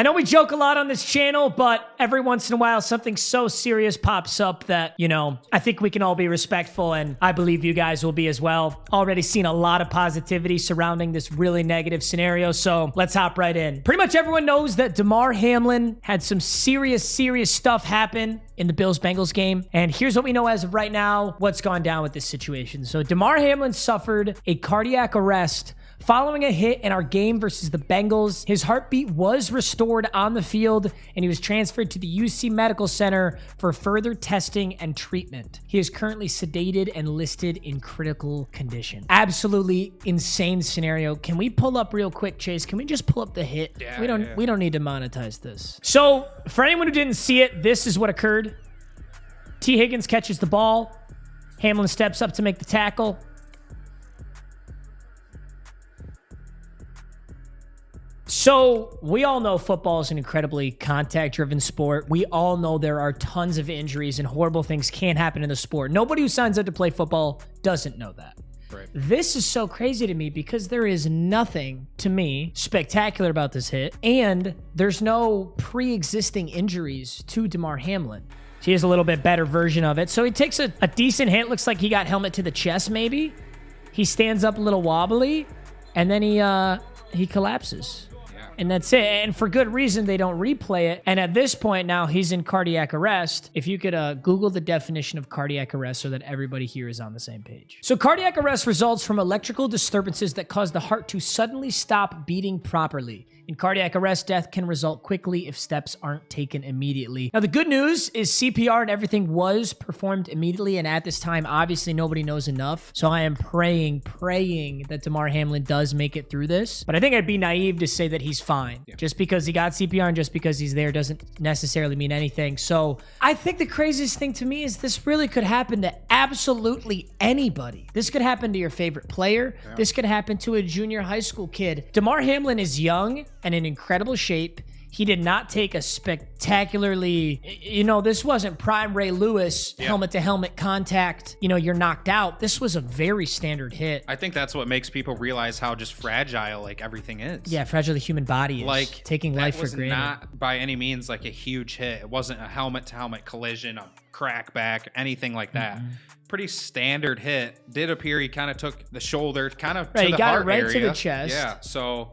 I know we joke a lot on this channel, but every once in a while, something so serious pops up that, I think we can all be respectful, and I believe you guys will be as well. Already seen a lot of positivity surrounding this really negative scenario, so let's hop right in. Pretty much everyone knows that Damar Hamlin had some serious stuff happen in the Bills-Bengals game, and here's what we know as of right now, what's gone down with this situation. So Damar Hamlin suffered a cardiac arrest following a hit in our game versus the Bengals. His heartbeat was restored on the field, and he was transferred to the UC Medical Center for further testing and treatment. He is currently sedated and listed in critical condition. Absolutely insane scenario. Can we pull up real quick, Chase? Can we just pull up the hit? Yeah, we don't need to monetize this. So, for anyone who didn't see it, this is what occurred. T. Higgins catches the ball. Hamlin steps up to make the tackle. So we all know football is an incredibly contact-driven sport. We all know there are tons of injuries and horrible things can happen in the sport. Nobody who signs up to play football doesn't know that. Right. This is so crazy to me because there is nothing, to me, spectacular about this hit, and there's no pre-existing injuries to Damar Hamlin. He has a little bit better version of it. So he takes a decent hit. Looks like he got helmet to the chest, maybe. He stands up a little wobbly, and then he collapses. And that's it. And for good reason, they don't replay it. And at this point now, he's in cardiac arrest. If you could Google the definition of cardiac arrest so that everybody here is on the same page. So cardiac arrest results from electrical disturbances that cause the heart to suddenly stop beating properly. In cardiac arrest, death can result quickly if steps aren't taken immediately. Now, the good news is CPR and everything was performed immediately, and at this time, obviously, nobody knows enough. So I am praying that Damar Hamlin does make it through this. But I think I'd be naive to say that he's fine. Yeah. Just because he got CPR and just because he's there doesn't necessarily mean anything. So I think the craziest thing to me is this really could happen to absolutely anybody. This could happen to your favorite player. Yeah. This could happen to a junior high school kid. Damar Hamlin is young and in incredible shape. He did not take a spectacularly, this wasn't prime Ray Lewis helmet-to-helmet contact, you're knocked out. This was a very standard hit. I think that's what makes people realize how just fragile, everything is. Yeah, fragile the human body is. Taking life for granted. Not by any means, a huge hit. It wasn't a helmet-to-helmet collision, a crackback, anything like that. Mm-hmm. Pretty standard hit. Did appear he kind of took the shoulder, kind of to the heart area. He got it right to the chest. Yeah, so...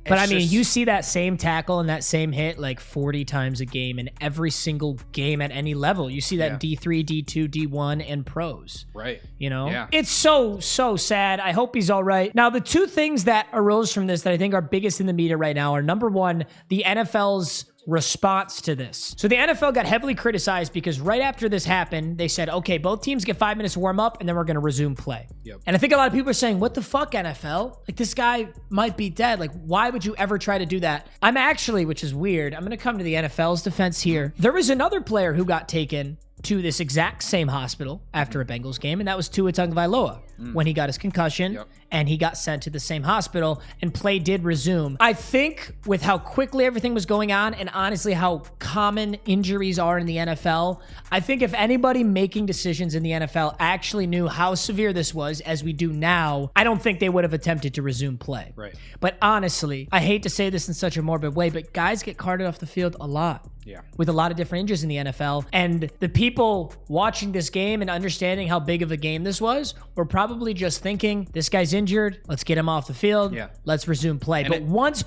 But I mean, you see that same tackle and that same hit 40 times a game in every single game at any level. You see that in D3, D2, D1, and pros. Right. Yeah. It's so sad. I hope he's all right. Now, the two things that arose from this that I think are biggest in the media right now are, number one, the NFL's response to this. So the NFL got heavily criticized because right after this happened, they said, okay, both teams get 5 minutes to warm up and then we're going to resume play. Yep. And I think a lot of people are saying, what the fuck, NFL? This guy might be dead. Why would you ever try to do that? I'm actually, which is weird, I'm going to come to the NFL's defense here. There was another player who got taken to this exact same hospital after a Bengals game, and that was Tua Tagovailoa when he got his concussion, and he got sent to the same hospital, and play did resume. I think with how quickly everything was going on, and honestly how common injuries are in the NFL, I think if anybody making decisions in the NFL actually knew how severe this was, as we do now, I don't think they would have attempted to resume play. Right. But honestly, I hate to say this in such a morbid way, but guys get carted off the field a lot. Yeah. With a lot of different injuries in the NFL. And the people watching this game and understanding how big of a game this was were probably just thinking, this guy's injured, let's get him off the field, let's resume play. And but once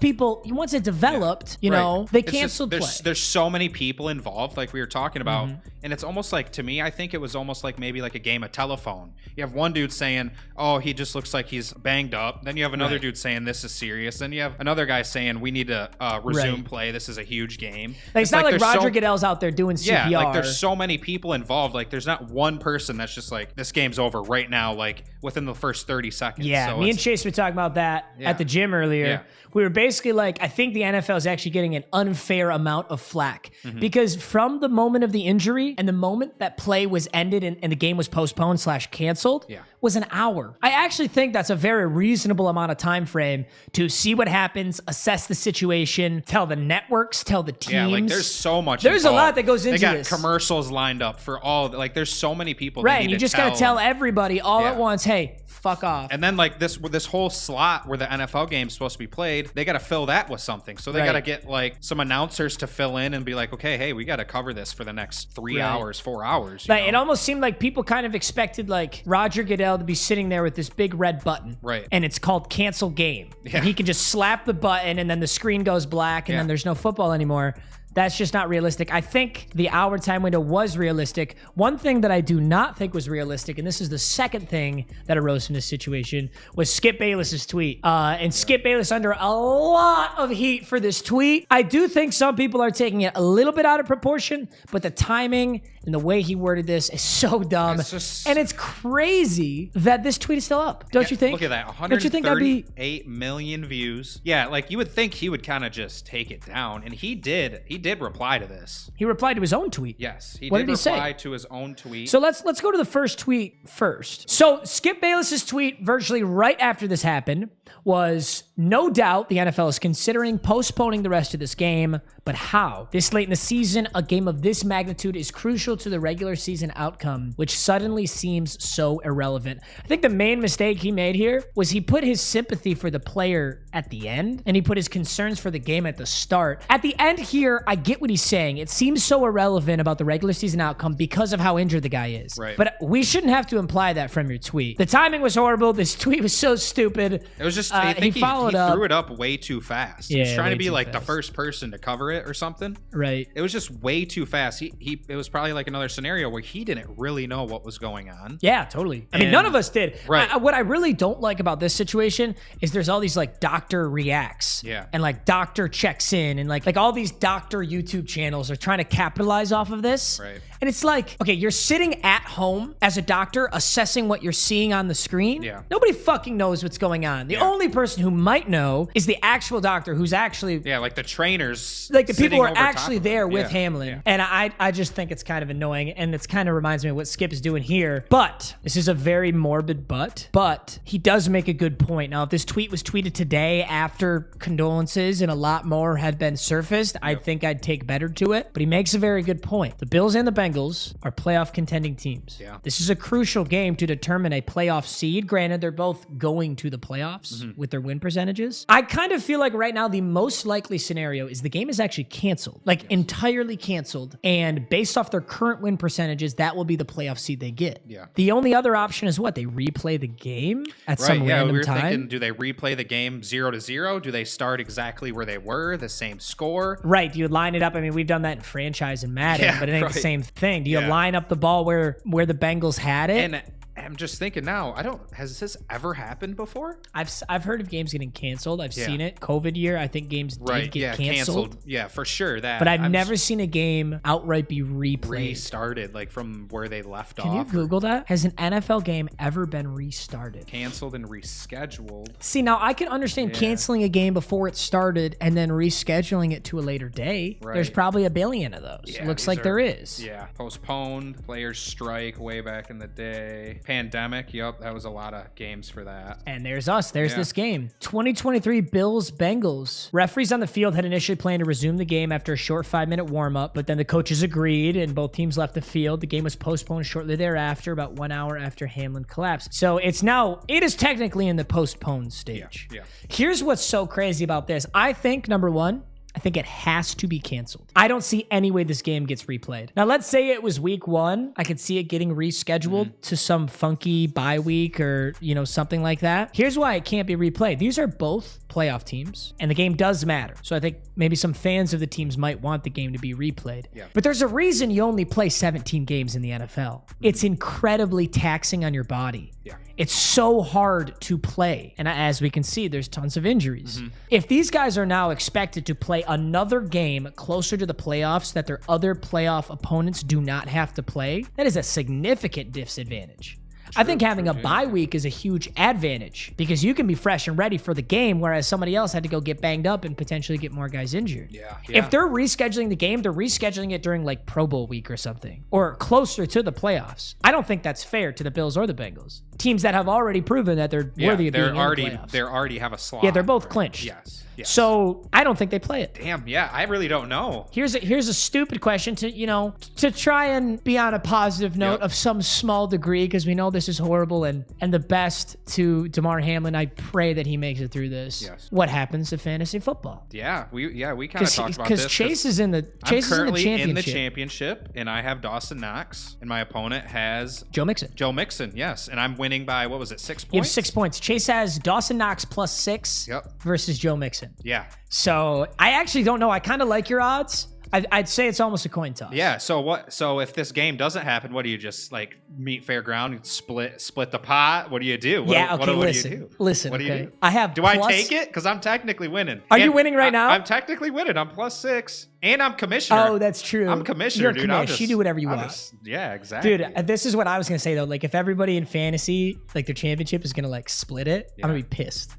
it developed, they canceled play. There's so many people involved, like we were talking about, and it's almost to me, I think it was almost maybe a game of telephone. You have one dude saying, oh, he just looks like he's banged up. Then you have another dude saying, this is serious. Then you have another guy saying, we need to resume play. This is a huge game. It's not like Roger Goodell's out there doing CPR. Yeah, there's so many people involved. There's not one person that's just this game's over right now, within the first 30 seconds. Yeah, so me and Chase were talking about that at the gym earlier. Yeah. We were basically I think the NFL is actually getting an unfair amount of flack because from the moment of the injury and the moment that play was ended and the game was postponed / canceled was an hour. I actually think that's a very reasonable amount of time frame to see what happens, assess the situation, tell the networks, tell the teams. Yeah, there's so much There's involved. a lot that goes into this. They this. got commercials lined up for all, there's so many people. Right, and you just got to tell everybody all at once, hey, fuck off. And then like this whole slot where the NFL game's supposed to be played, they got to fill that with something. So they got to get like some announcers to fill in and be like, okay, hey, we got to cover this for the next 3 hours, 4 hours. Like, it almost seemed like people kind of expected like Roger Goodell to be sitting there with this big red button. Right. And it's called cancel game. Yeah. And he can just slap the button and then the screen goes black and then there's no football anymore. That's just not realistic. I think the hour time window was realistic. One thing that I do not think was realistic, and this is the second thing that arose from this situation, was Skip Bayless's tweet. And Skip Bayless under a lot of heat for this tweet. I do think some people are taking it a little bit out of proportion, but the timing and the way he worded this is so dumb. And it's crazy that this tweet is still up. Don't you think? Look at that. 138 million views. Yeah, like you would think he would kind of just take it down. And he did. He did reply to this. He replied to his own tweet. Yes, what did he reply say? To his own tweet. So let's go to the first tweet first. So Skip Bayless's tweet virtually right after this happened was, no doubt the NFL is considering postponing the rest of this game, but how? This late in the season, a game of this magnitude is crucial to the regular season outcome, which suddenly seems so irrelevant. I think the main mistake he made here was he put his sympathy for the player at the end, and he put his concerns for the game at the start. At the end here, I get what he's saying. It seems so irrelevant about the regular season outcome because of how injured the guy is. Right. But we shouldn't have to imply that from your tweet. The timing was horrible. This tweet was so stupid. It was just, I think he threw it up way too fast. Yeah, he was trying to be like fast. the first person to cover it or something. Right. It was just way too fast. It was probably like another scenario where he didn't really know what was going on. Yeah, totally. I mean, none of us did. Right. What I really don't like about this situation is there's all these like doctor reacts. Yeah. And like doctor checks in and like all these doctor YouTube channels are trying to capitalize off of this. Right. And it's like, okay, you're sitting at home as a doctor assessing what you're seeing on the screen. Yeah. Nobody fucking knows what's going on. The only person who might know is the actual doctor who's actually... Yeah, like the trainers. Like the people who are actually there with Hamlin. Yeah. And I just think it's kind of annoying. And it's kind of reminds me of what Skip is doing here. But this is a very morbid but he does make a good point. Now, if this tweet was tweeted today after condolences and a lot more had been surfaced, I think I'd take better to it. But he makes a very good point. The Bills and the Bengals are playoff contending teams. Yeah. This is a crucial game to determine a playoff seed. Granted, they're both going to the playoffs with their win percentages. I kind of feel like right now the most likely scenario is the game is actually canceled, like entirely canceled. And based off their current win percentages, that will be the playoff seed they get. Yeah. The only other option is what? They replay the game at some random we were time. thinking, do they replay the game 0-0? Do they start exactly where they were, the same score? Right. Do you line it up? I mean, we've done that in franchise and Madden, but it ain't the same thing. Do you line up the ball where the Bengals had it? And I'm just thinking now, has this ever happened before? I've heard of games getting canceled. I've seen it. COVID year, I think games did get canceled. Yeah, for sure. That. But I've never seen a game outright be replayed. Restarted, like from where they left off. Can you Google that? Has an NFL game ever been restarted? Canceled and rescheduled. See, now I can understand canceling a game before it started and then rescheduling it to a later day. Right. There's probably a billion of those. Yeah, Looks like there is. Yeah. Postponed, players strike way back in the day. Pandemic, yep, that was a lot of games for that. And there's us. There's this game. 2023 Bills-Bengals. Referees on the field had initially planned to resume the game after a short 5-minute warm-up, but then the coaches agreed and both teams left the field. The game was postponed shortly thereafter, about 1 hour after Hamlin collapsed. So it is technically in the postponed stage. Yeah. Here's what's so crazy about this. I think, number one, I think it has to be canceled. I don't see any way this game gets replayed. Now, let's say it was week 1. I could see it getting rescheduled to some funky bye week or, something like that. Here's why it can't be replayed. These are both playoff teams, and the game does matter. So I think maybe some fans of the teams might want the game to be replayed. Yeah. But there's a reason you only play 17 games in the NFL. It's incredibly taxing on your body. Yeah. It's so hard to play. And as we can see, there's tons of injuries. If these guys are now expected to play another game closer to the playoffs that their other playoff opponents do not have to play, that is a significant disadvantage. I think having a bye week is a huge advantage because you can be fresh and ready for the game, whereas somebody else had to go get banged up and potentially get more guys injured. Yeah. If they're rescheduling the game, they're rescheduling it during like Pro Bowl week or something, or closer to the playoffs. I don't think that's fair to the Bills or the Bengals. teams that have already proven that they're worthy of being in the playoffs. They already have a slot. Yeah, they're both clinched. Yes. So I don't think they play it. Damn, yeah, I really don't know. Here's a stupid question to try and be on a positive note of some small degree, because we know this is horrible, and the best to Damar Hamlin. I pray that he makes it through this. Yes. What happens to fantasy football? Yeah, we kind of talked about this. Because Chase is in the championship, and I have Dawson Knox, and my opponent has Joe Mixon. Yes, and I'm winning by, what was it, 6 points? You have 6 points. Chase has Dawson Knox plus 6 versus Joe Mixon. Yeah. So I actually don't know. I kind of like your odds. I'd say it's almost a coin toss. Yeah. So what? So if this game doesn't happen, what do you just like meet fair ground and split the pot? What do you do? What do you do? Listen. What do you do? Do I take it? Because I'm technically winning. Are you winning right now? I'm technically winning. I'm +6. And I'm commissioner. Oh, that's true. I'm commissioner, dude. You do whatever you want. Yeah, exactly. Dude, this is what I was going to say, though. Like, if everybody in fantasy, like, their championship is going to, like, split it, I'm going to be pissed.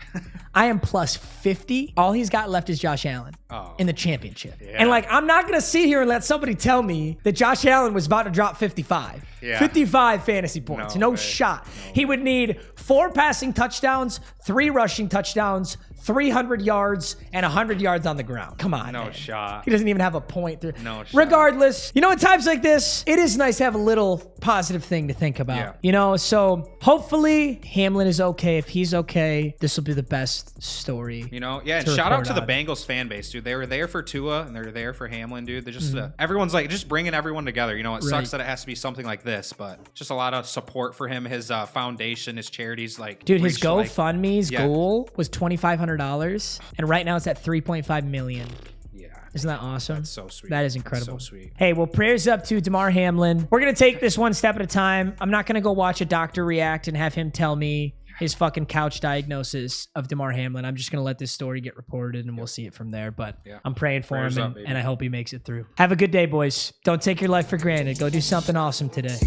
I am +50. All he's got left is Josh Allen in the championship. Yeah. And, like, I'm not going to sit here and let somebody tell me that Josh Allen was about to drop 55. Yeah. 55 fantasy points. No shot. He would need 4 passing touchdowns, 3 rushing touchdowns, 300 yards, and 100 yards on the ground. Come on, No shot. He doesn't even have a point. No shot. Regardless, in times like this, it is nice to have a little positive thing to think about. Yeah. So hopefully Hamlin is okay. If he's okay, this will be the best story. And shout out to the Bengals fan base, dude. They were there for Tua, and they're there for Hamlin, dude. They're just, everyone's like, just bringing everyone together. It sucks that it has to be something like this, but just a lot of support for him. His foundation, his charities, like, dude, his GoFundMe's goal was $2,500. And right now it's at 3.5 million. Yeah. Isn't that awesome? That's so sweet. That is incredible. So sweet. Hey, well, prayers up to Damar Hamlin. We're going to take this one step at a time. I'm not going to go watch a doctor react and have him tell me his fucking couch diagnosis of Damar Hamlin. I'm just going to let this story get reported and we'll see it from there. But I'm praying for him and I hope he makes it through. Have a good day, boys. Don't take your life for granted. Go do something awesome today.